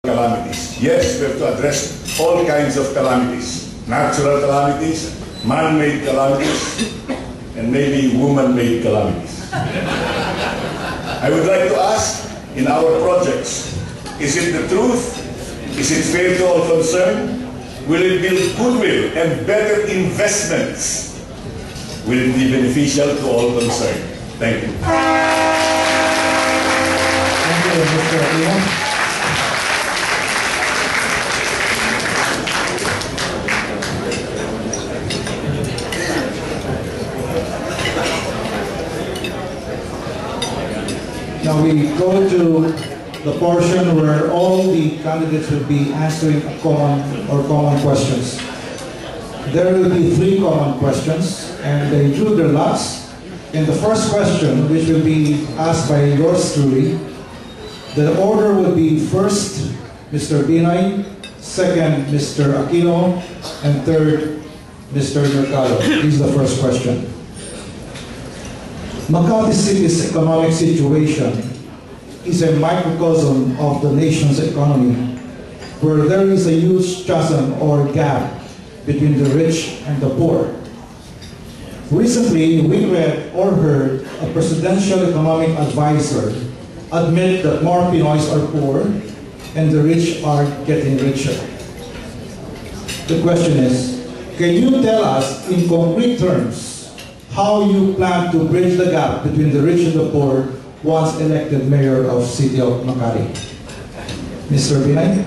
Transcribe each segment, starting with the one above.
calamities. Yes, we have to address all kinds of calamities. Natural calamities, man-made calamities, and maybe woman-made calamities. I would like to ask, in our projects, is it the truth? Is it fair to all concerned? Will it build goodwill and better investments? Will it be beneficial to all concerned? Thank you. Thank you, Mr. Aquino. Now we go to the portion where all the candidates will be answering common questions. There will be 3 common questions, and they drew their lots. In the first question, which will be asked by yours truly, the order will be first Mr. Binay, second Mr. Aquino, and third Mr. Mercado. This is the first question. Makati City's economic situation is a microcosm of the nation's economy, where there is a huge chasm or gap between the rich and the poor. Recently, we read or heard a presidential economic advisor admit that more Pinoys are poor and the rich are getting richer. The question is, can you tell us in concrete terms how you plan to bridge the gap between the rich and the poor once elected mayor of City of Makati? Mr. Binay?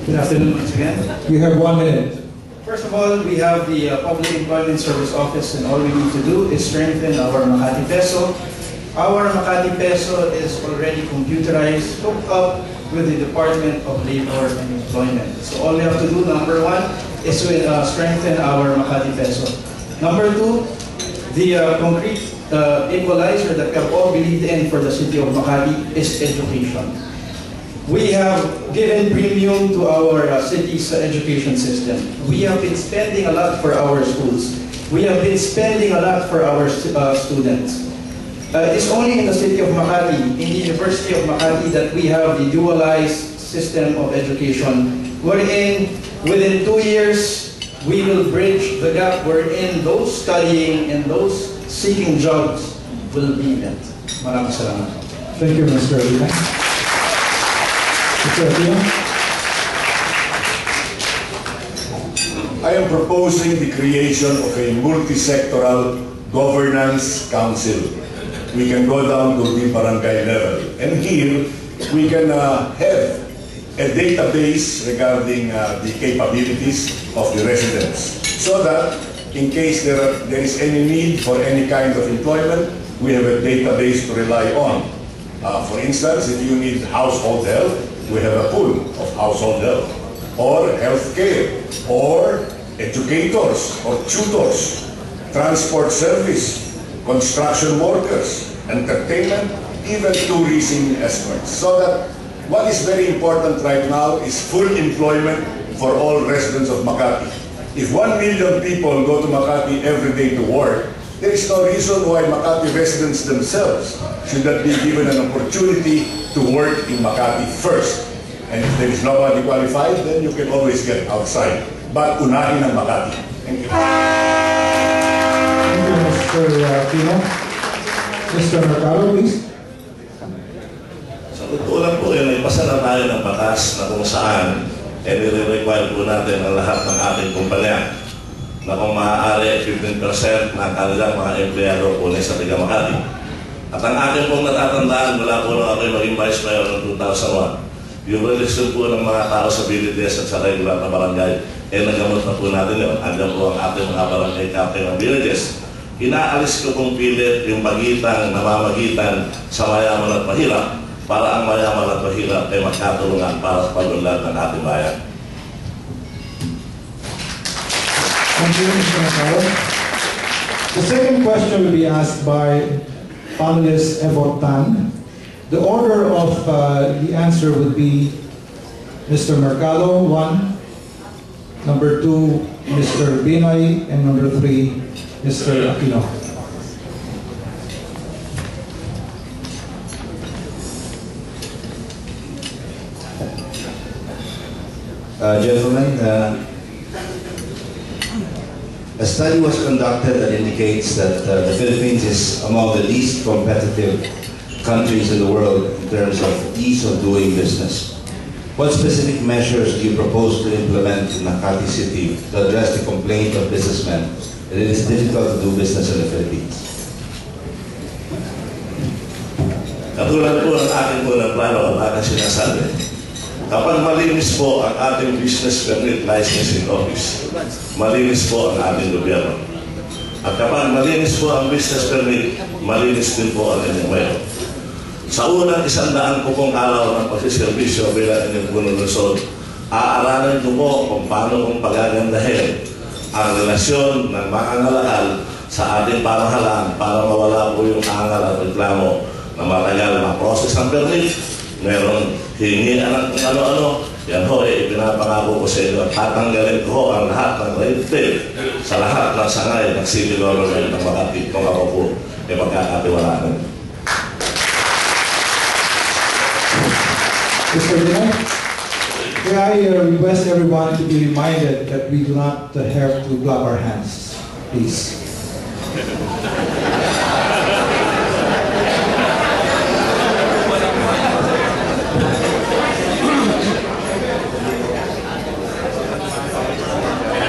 Good afternoon once again. You have 1 minute. First of all, we have the Public Employment Service Office, and all we need to do is strengthen our Makati Peso. Our Makati Peso is already computerized, hooked up with the Department of Labor and Employment. So all we have to do, number 1, is to strengthen our Makati Peso. Number 2, the concrete equalizer that we have all believed in for the City of Makati is education. We have given premium to our city's education system. We have been spending a lot for our schools. We have been spending a lot for our students. It's only in the City of Makati, in the University of Makati, that we have the dualized system of education, wherein within 2 years, we will bridge the gap wherein those studying and those seeking jobs will be met. Maraming salamat. Thank you, Mr. Binay. Mr. Aquino? I am proposing the creation of a multi-sectoral governance council. We can go down to the barangay level, and here we can have a database regarding the capabilities of the residents, so that in case there is any need for any kind of employment, we have a database to rely on. For instance, if you need household help, we have a pool of household help, or healthcare, or educators, or tutors, transport service, construction workers, entertainment, even tourism experts. So that what is very important right now is full employment for all residents of Makati. If 1 million people go to Makati every day to work, there is no reason why Makati residents themselves should not be given an opportunity to work in Makati first. And if there is nobody qualified, then you can always get outside. But unahin ang Makati. Thank you. Thank you, Mr. Aquino. Mr. Mercado, please. Sa totoo lang po, ay pasa na tayo ng batas na kung saan nire-require po natin ang lahat ng ating kumpanya na kung maaari 15% ng kanilang mga empleyado po sa Tiga Makati. At ang ating pong natatandaan mula po nung ako'y maging Vice Mayor noong 2001, yung relasyon po ng mga tao sa villages at sa regular na barangay, nagamot na po natin yun. Hanggang po ang ating mga barangay captain ng villages. Inaalis ko pong pilit yung namamagitan sa mayaman at mahirap para ang mayaman at mahirap ay magkatulungan para sa pag-unlad ng ating bayan. Thank you, Mr. Mercado. The second question will be asked by panelist Evot Tan. The order of the answer would be Mr. Mercado, 1, number 2, Mr. Binay, and number 3, Mr. Aquino. Gentlemen, a study was conducted that indicates that the Philippines is among the least competitive countries in the world in terms of ease of doing business. What specific measures do you propose to implement in Makati City to address the complaint of businessmen that it is difficult to do business in the Philippines? Katulad po ng aking unang plano at aking sinasabi, kapag malinis po ang ating business permit licensing office, malinis po ang ating gobyerno. At kapag malinis po ang business permit, malinis din po ang inyong mayor. Sa unang 100 ko pong araw ng pagsiservisyo bilang inyong punong lungsod, aaralan ko po kung paano kong pagagandahin ang relasyon ng mga ngalakal sa ating pamahalaan para mawala po yung angal at reklamo na matagal na process ng permit. Meron hingian ng kung ano-ano. Yan ho, ipinapangako ko sa inyo at tatanggalin ko ang lahat ng red tape sa lahat ng sangay ng city government ng Makati kung ako po ay magkakatiwalaan. Mr. Binay, may I request everyone to be reminded that we do not have to clap our hands, please.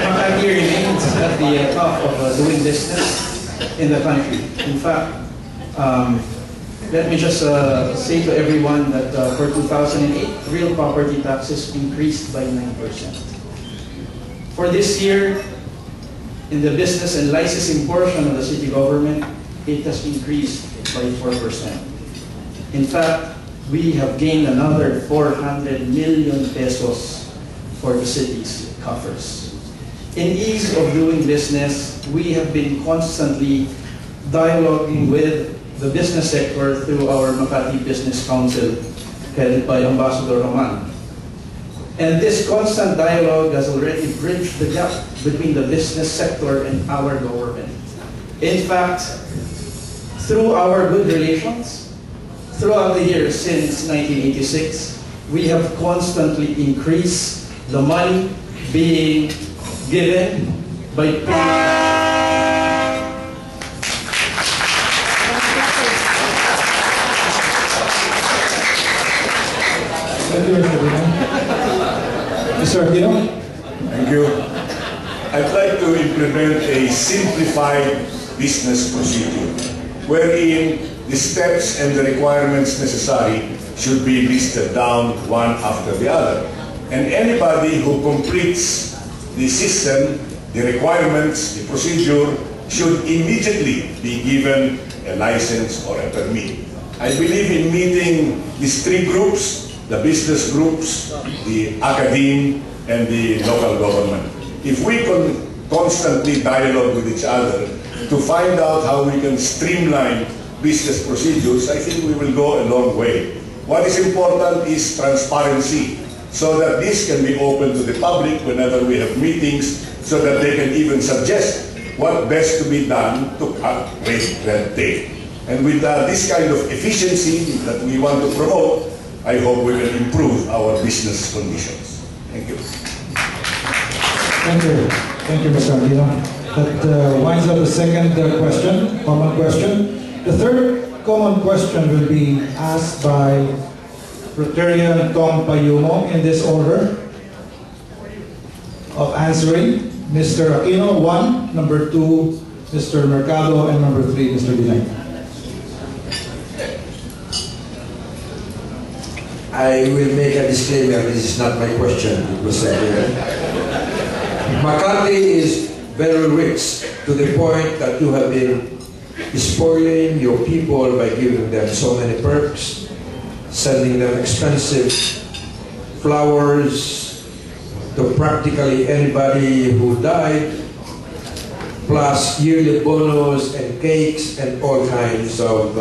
Makati remains at the top of doing business in the country. In fact, let me just say to everyone that for 2008, real property taxes increased by 9%. For this year, in the business and licensing portion of the city government, it has increased by 4%. In fact, we have gained another 400 million pesos for the city's coffers. In ease of doing business, we have been constantly dialoguing with the business sector through our Makati Business Council, headed by Ambassador Roman. And this constant dialogue has already bridged the gap between the business sector and our government. In fact, through our good relations, throughout the years since 1986, we have constantly increased the money being given by Thank you, Mr. Binay. Mr. Aquino? Thank you. I'd like to implement a simplified business procedure wherein the steps and the requirements necessary should be listed down one after the other. And anybody who completes the system, the requirements, the procedure, should immediately be given a license or a permit. I believe in meeting these three groups: the business groups, the academe, and the local government. If we can constantly dialogue with each other to find out how we can streamline business procedures, I think we will go a long way. What is important is transparency, so that this can be open to the public whenever we have meetings, so that they can even suggest what best to be done to cut red tape. And with this kind of efficiency that we want to promote, I hope we can improve our business conditions. Thank you. Thank you. Thank you, Mr. Aquino. That winds up the second question, common question. The third common question will be asked by Rotarian Tom Payumo in this order of answering. Mr. Aquino, 1, number 2, Mr. Mercado, and number 3, Mr. Binay. I will make a disclaimer, this is not my question, it was Makati is very rich to the point that you have been spoiling your people by giving them so many perks, sending them expensive flowers to practically anybody who died, plus yearly bonus and cakes and all kinds of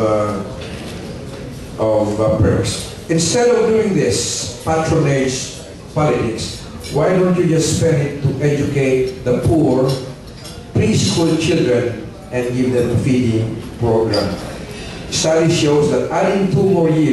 perks. Instead of doing this patronage politics, why don't you just spend it to educate the poor preschool children and give them a feeding program? Study shows that adding 2 more years